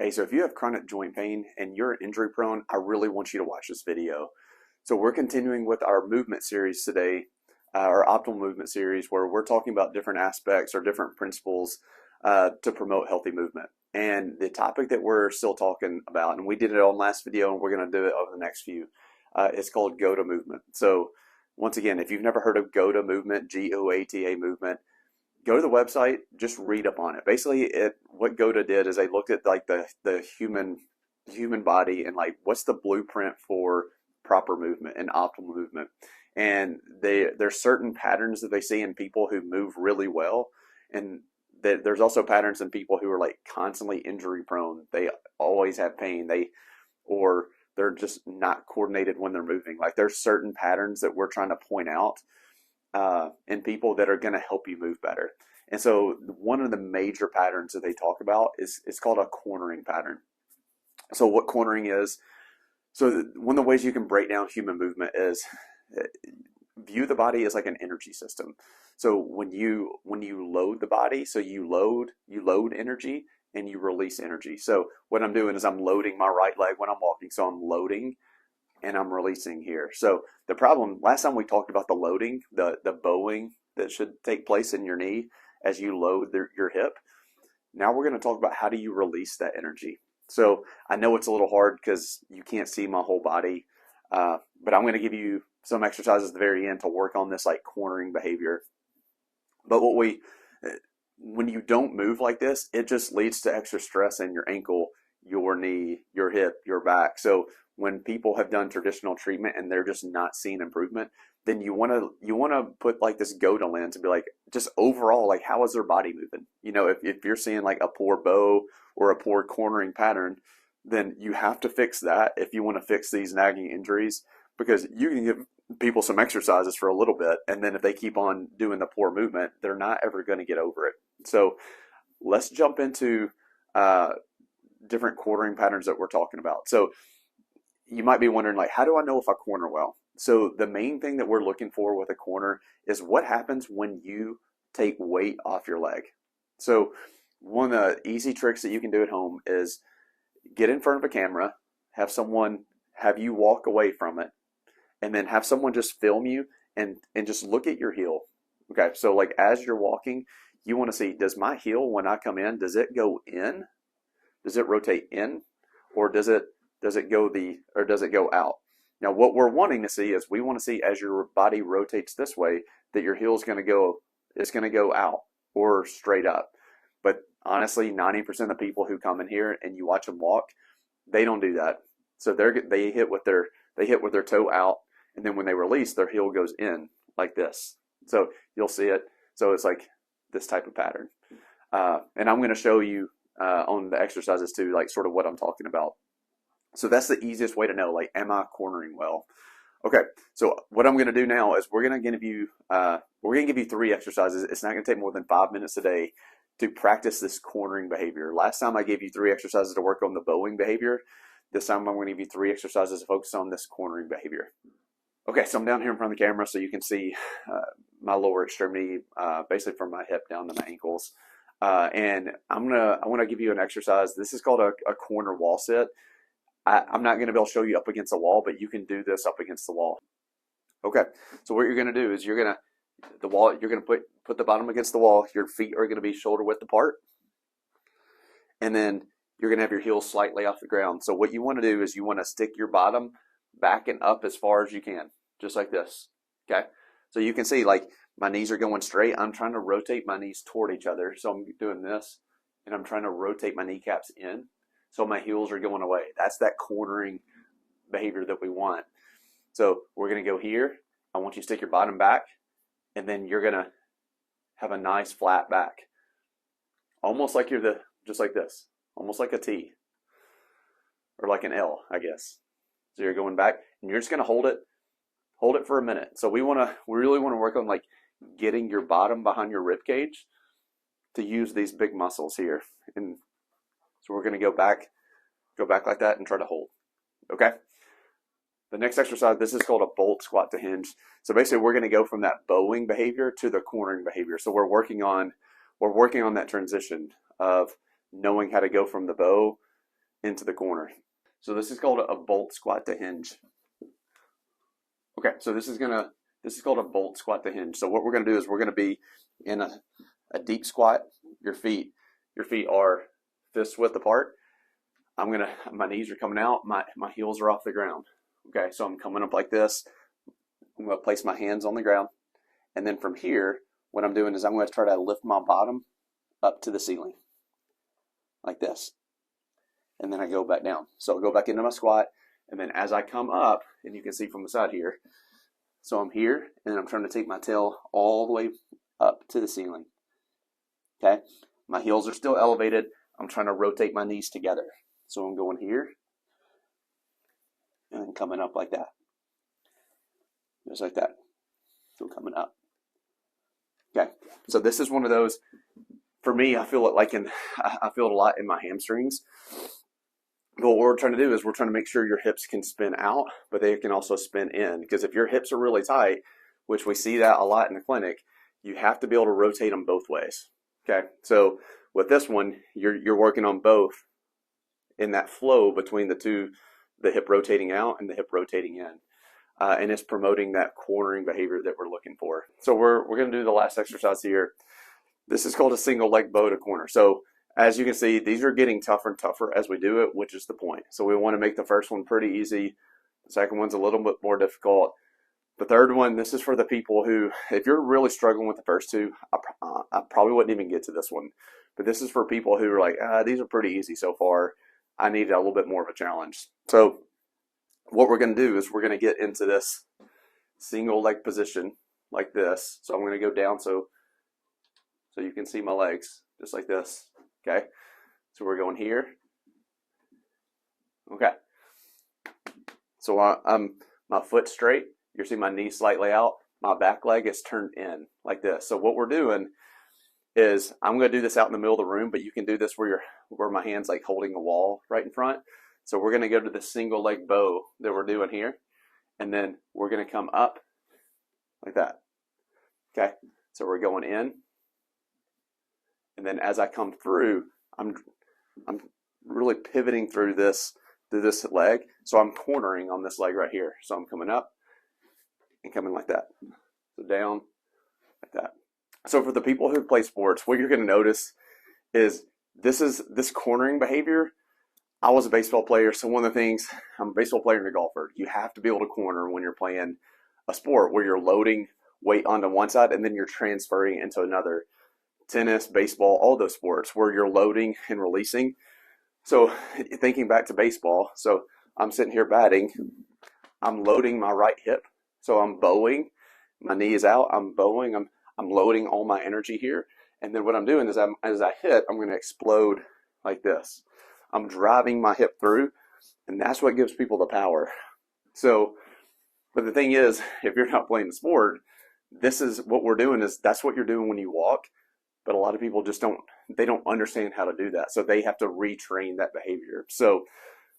Hey, so if you have chronic joint pain and you're injury prone, I really want you to watch this video. So we're continuing with our movement series today, our optimal movement series, where we're talking about different aspects or different principles to promote healthy movement. And the topic that we're still talking about, and we did it on last video, and we're going to do it over the next few, is called GOATA movement. So once again, if you've never heard of GOATA movement, GOATA movement, go to the website, just read up on it. Basically, what GOATA did is they looked at like the human body and like what's the blueprint for proper movement and optimal movement. And there's certain patterns that they see in people who move really well, and there's also patterns in people who are like constantly injury prone. They always have pain. Or they're just not coordinated when they're moving. Like there's certain patterns that we're trying to point out in people that are going to help you move better. And so one of the major patterns that they talk about is it's called a cornering pattern. So what cornering is, so one of the ways you can break down human movement is view the body as like an energy system. So when you load the body, so you load energy and you release energy. So what I'm doing is I'm loading my right leg when I'm walking. So I'm loading and I'm releasing here. So the problem, last time we talked about the loading, the bowing that should take place in your knee as you load your hip. Now we're going to talk about how do you release that energy. So I know it's a little hard because you can't see my whole body, but I'm going to give you some exercises at the very end to work on this like cornering behavior. But when you don't move like this, it just leads to extra stress in your ankle, your knee, your hip, your back. So when people have done traditional treatment and they're just not seeing improvement, then you want to put like this GOATA lens and be like, just overall, like how is their body moving? You know, if you're seeing like a poor bow or a poor cornering pattern, then you have to fix that if you want to fix these nagging injuries, because you can give people some exercises for a little bit, and then if they keep on doing the poor movement, they're not ever going to get over it. So let's jump into different cornering patterns that we're talking about. So you might be wondering, like, how do I know if I corner well? So the main thing that we're looking for with a corner is what happens when you take weight off your leg. So one of the easy tricks that you can do at home is get in front of a camera, have you walk away from it, and then have someone just film you and just look at your heel. Okay, so like as you're walking, you want to see, does my heel when I come in, does it go in? Does it rotate in? Or does it go out? Now what we're wanting to see is we want to see as your body rotates this way that your heel is going to go out or straight up. But honestly, 90% of the people who come in here and you watch them walk, they don't do that. So they hit with their toe out, and then when they release, their heel goes in like this. So you'll see it. So it's like this type of pattern. And I'm going to show you on the exercises too, like sort of what I'm talking about. So that's the easiest way to know, like, am I cornering well? Okay, so what I'm going to do now is we're going to give you 3 exercises. It's not going to take more than 5 minutes a day to practice this cornering behavior. Last time I gave you 3 exercises to work on the bowing behavior. This time I'm going to give you 3 exercises to focus on this cornering behavior. Okay, so I'm down here in front of the camera so you can see my lower extremity, basically from my hip down to my ankles. And I want to give you an exercise. This is called a corner wall sit. I'm not going to be able to show you up against the wall, but you can do this up against the wall. Okay, so what you're going to do is you're going to put the bottom against the wall. Your feet are going to be shoulder width apart, and then you're going to have your heels slightly off the ground. So what you want to do is you want to stick your bottom back and up as far as you can, just like this. Okay, so you can see like my knees are going straight. I'm trying to rotate my knees toward each other, so I'm doing this, and I'm trying to rotate my kneecaps in. So my heels are going away. That's that cornering behavior that we want. So we're going to go here. I want you to stick your bottom back, and then you're going to have a nice flat back. Almost like just like this. Almost like a T. Or like an L, I guess. So you're going back, and you're just going to hold it for a minute. So we really want to work on like getting your bottom behind your rib cage to use these big muscles here. And so we're going to go back like that and try to hold. Okay? The next exercise, this is called a bolt squat to hinge. So basically we're going to go from that bowing behavior to the cornering behavior. So we're working on that transition of knowing how to go from the bow into the corner. So this is called a bolt squat to hinge. Okay, so this is called a bolt squat to hinge. So what we're gonna do is we're gonna be in a deep squat. Your feet are fist width apart. My knees are coming out, my heels are off the ground. Okay, so I'm coming up like this. I'm gonna place my hands on the ground. And then from here, what I'm doing is I'm gonna try to lift my bottom up to the ceiling. Like this. And then I go back down. So I go back into my squat, and then as I come up, and you can see from the side here, so I'm here, and I'm trying to take my tail all the way up to the ceiling. Okay? My heels are still elevated. I'm trying to rotate my knees together. So I'm going here, and then coming up like that. Just like that. So coming up. Okay, so this is one of those, for me, I feel it I feel it a lot in my hamstrings. But what we're trying to do is we're trying to make sure your hips can spin out, but they can also spin in. Because if your hips are really tight, which we see that a lot in the clinic, you have to be able to rotate them both ways. Okay, so with this one, you're working on both in that flow between the two, the hip rotating out and the hip rotating in. And it's promoting that cornering behavior that we're looking for. So we're going to do the last exercise here. This is called a single leg bow to corner. So as you can see, these are getting tougher and tougher as we do it, which is the point. So we want to make the first one pretty easy. The second one's a little bit more difficult. The third one, this is for the people who, if you're really struggling with the first two, I probably wouldn't even get to this one. But this is for people who are like, these are pretty easy so far. I need a little bit more of a challenge. So what we're going to do is we're going to get into this single leg position like this. So I'm going to go down so you can see my legs just like this. Okay, so we're going here. Okay, so I'm my foot straight. You see my knee slightly out. My back leg is turned in like this. So what we're doing is I'm going to do this out in the middle of the room, but you can do this where my hand's like holding a wall right in front. So we're going to go to the single leg bow that we're doing here, and then we're going to come up like that. Okay, so we're going in. And then as I come through, I'm really pivoting through this leg. So I'm cornering on this leg right here. So I'm coming up and coming like that. So down like that. So for the people who play sports, what you're going to notice is this cornering behavior. I was a baseball player, so one of the things, I'm a baseball player and a golfer. You have to be able to corner when you're playing a sport where you're loading weight onto one side and then you're transferring into another. Tennis, baseball, all those sports where you're loading and releasing. So thinking back to baseball, so I'm sitting here batting, I'm loading my right hip, so I'm bowing, my knee is out, I'm bowing, I'm loading all my energy here, and then what I'm doing is as I hit, I'm going to explode like this. I'm driving my hip through, and that's what gives people the power. So, but the thing is, if you're not playing the sport, this is what we're doing, is that's what you're doing when you walk. But a lot of people just don't understand how to do that. So they have to retrain that behavior. So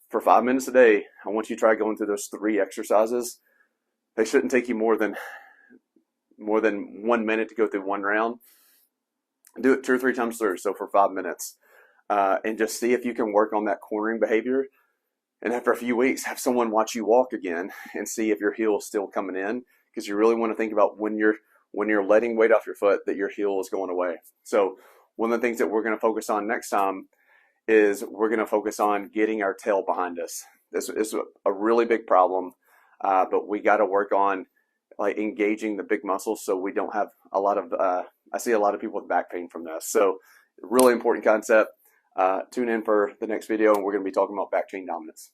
for 5 minutes a day, I want you to try going through those 3 exercises. They shouldn't take you more than 1 minute to go through one round. Do it 2 or 3 times through. So for 5 minutes, and just see if you can work on that cornering behavior. And after a few weeks, have someone watch you walk again and see if your heel is still coming in, because you really want to think about when you're letting weight off your foot, that your heel is going away. So one of the things that we're going to focus on next time is we're going to focus on getting our tail behind us. This is a really big problem, but we got to work on like engaging the big muscles so we don't have a lot of, I see a lot of people with back pain from this. So really important concept. Tune in for the next video, and we're going to be talking about back chain dominance.